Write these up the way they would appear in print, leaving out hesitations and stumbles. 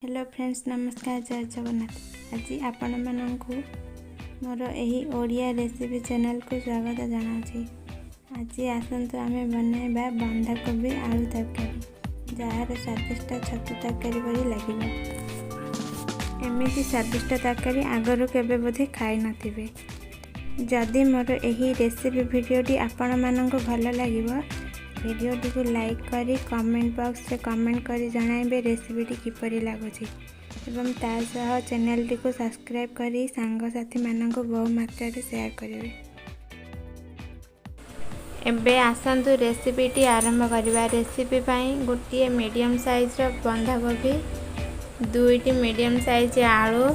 Hello friends, नमस्कार, जय जगन्नाथ। आज आपण मानू मोर यही ओडिया रेसिपी चैनल को स्वागत जनाऊँगी। आज आसतु आम बनवा बंधाकोबी आलू तरकारी, जार स्वादिष्ट छतु तरकारी परी लगे। एमती स्वादिष्ट तरकारी आगरू केबे बोधे खाई नथिबे। जदि मोर यही रेसिपी वीडियोटी आपण मानक भल लगे, वीडियोटी को लाइक करी कमेंट बॉक्स में कमेंट करी जणाइबे रेसिपीटी किपरि लागुछि एवं तासह चैनलटी को सब्सक्राइब करी सांगसाथी मानक बहु मात्रा शेयर करेंगे। एबे आसंतु रेसिपीटी आरंभ करवा। रेसिपी पाई गोटे मीडियम साइज बंधाकोबी, दुईटी मीडियम साइज आलू,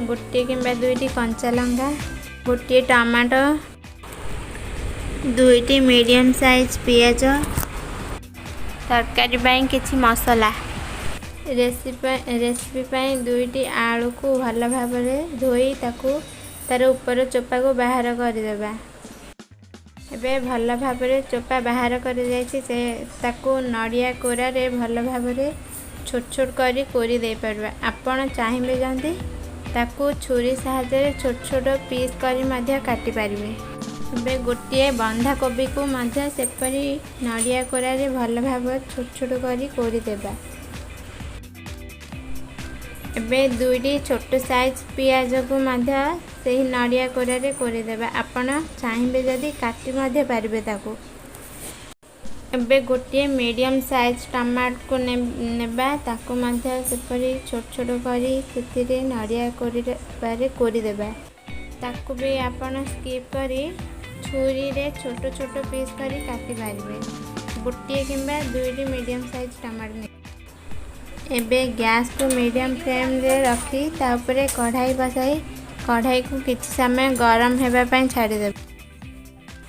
गोटे किंबा दुईटी कंचा लंका, गोटे टमाटो, दुईटी मीडियम साइज पियाज, तरकारी पाई किछि मसला। रेसिपी पाई दुईटी आलू को भल भाव धोई ताकू तार ऊपर चोपा को बाहर करदेबा। एबे भल भाव चोपा बाहर कर जाइछि से ताकू नड़िया कोरा रे भल भाव छोट छोट करी कोरी दे परबा। आपण चाहिबे जंदी ताकू छुरी सहायता छोट छोट पीस करी मध्य काटी पारिबे। एबे गोटे बंधाकोबी को मध्य सेपरी नड़िया कोरा रे भल भाव छोट छोट करी कोरी देबा। एबे दुईटी छोट साइज पियाज को मध्य सही नड़िया कोरा रे कोरी देबा। आपण चाहिबे जदी काटी मध्य पारिबे ताकू। एबे गोटे मीडियम साइज टमाटो को नेबा, ताकू मध्य सेपरी छोट छोट करी सेतिरे नड़िया कोरी देबा। ताकू भी आपण स्किप करी छुरी रे छोट छोट पीस करी काटी पारिबे। गोटे किंबा दुईटी मीडियम साइज टमाटो। एबे गैस को मीडियम फ्लेम रे रखी ता ऊपर कढ़ाई बसाई कढ़ाई को किछि समय गरम हेबा पई छाड़ी देबे।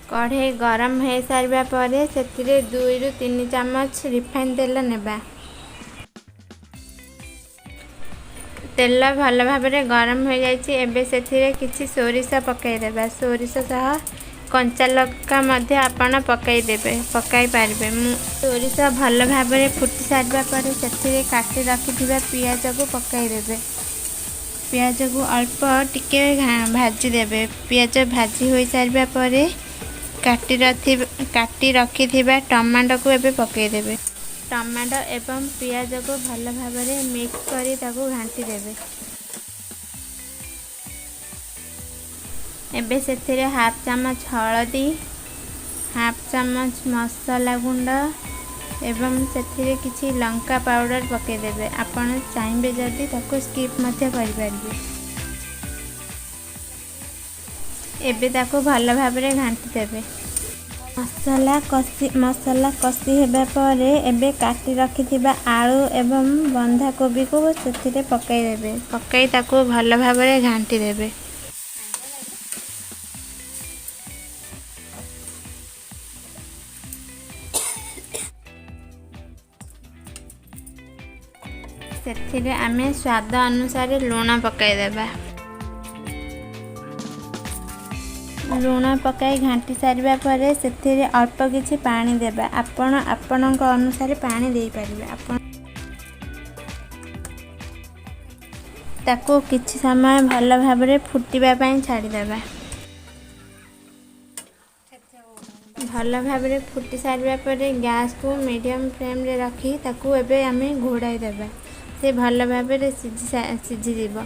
कढ़ाई गरम हो सारिबा परे सेतिरे 2 ରୁ 3 चम्मच रिफाइन तेल नेबा। तेल भल भाव गरम हो जाइछि। एबे सेतिरे किछि सोरिष पकाई देबा। सोरिष सह कंचा लंका मध्य आपण पकाई पारिबे। सोरिष भल भाव फुटी सारिबा परे सेतिरे काटी रखिथिबा पियाज को पकाई देबे। पियाज को अल्प टिके भाजी देबे। पियाज भाजी हो सारिबा परे काटी रखिथिबा टमाटो को एबे पकाई देबे। टमाटो एवं पियाज को भल भाव मिक्स करी ताको घांटी देबे। एबे सेथिरे हाफ चम्मच हळदी, हाफ चम्मच मसाला गुंड एवं सेथिरे किछि लंका पाउडर पकाई देबे। आपण चाहिबे जदी ताको स्किप मध्य करि पारिबे। एबे ताको भल भाव घांटी देबे। मसाला कसी हेबा परे एबे काटी रखिथिबा आलू एवं बंधाकोबी को सेथिरे पकाई देबे। पकाई ताको भल भाव घांटी देबे। सेथिरे आमे स्वाद अनुसार लूण पकाई देबा। लूण पकाई घांटी सारिबा परे सेथिरे अल्प किछि पानी देबा। आपण आपणक अनुसार पानी देई परिबे। आपण ताको किछि समय भल भाबरे फुटिबा पई छाडी देबा। भल भाबरे फुटी सारिबा परे गैस को मीडियम फ्लेम रे रखी ताको एबे आमे घोड़ाई देबा। से भल भाबरे सिझी जीव।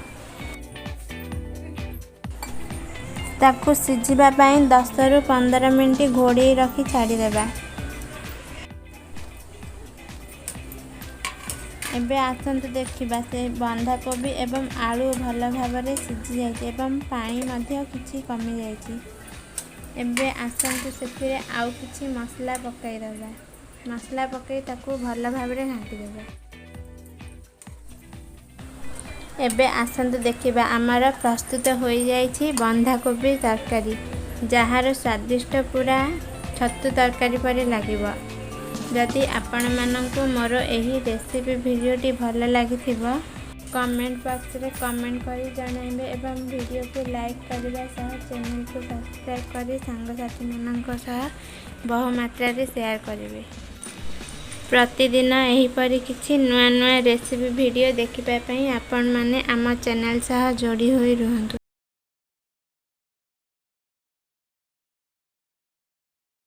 ताको सिझिबा पई 10 ରୁ 15 मिनिट घोड़े रखी छाड़ी देबा। एबे आसंतु देखिबा से बंधाकोबी एवं आलू भल भाव सिझी जाइछि एवं पानी मध्य किछि कमी जाइछि। एबे आसंतु सेथिरे आउ किछि मसला पकाई देबा। मसला पकाई ताको भल भाव घांटी देबा। एबे आसंतु देखिबा आमर प्रस्तुत हो जाइछि बंधाकोबी तरकारी, जार स्वादिष्ट पूरा छतु तरकारी परि लागिबो। जदि आपण मानकु मोर एही रेसिपी वीडियोटी भल लागिथिबो कमेंट बॉक्स रे कमेंट करी जणाइबे एवं वीडियो को लाइक करबा सह चैनल को सब्सक्राइब करी सांगसाथी मानक सह बहु मात्रा रे शेयर करिवे। प्रतिदिन एहीपरि किछि नुआ नुआ रेसिपी वीडियो देखिबा पई आपण माने आम चैनल सह जोड़ी होई रुहंतु।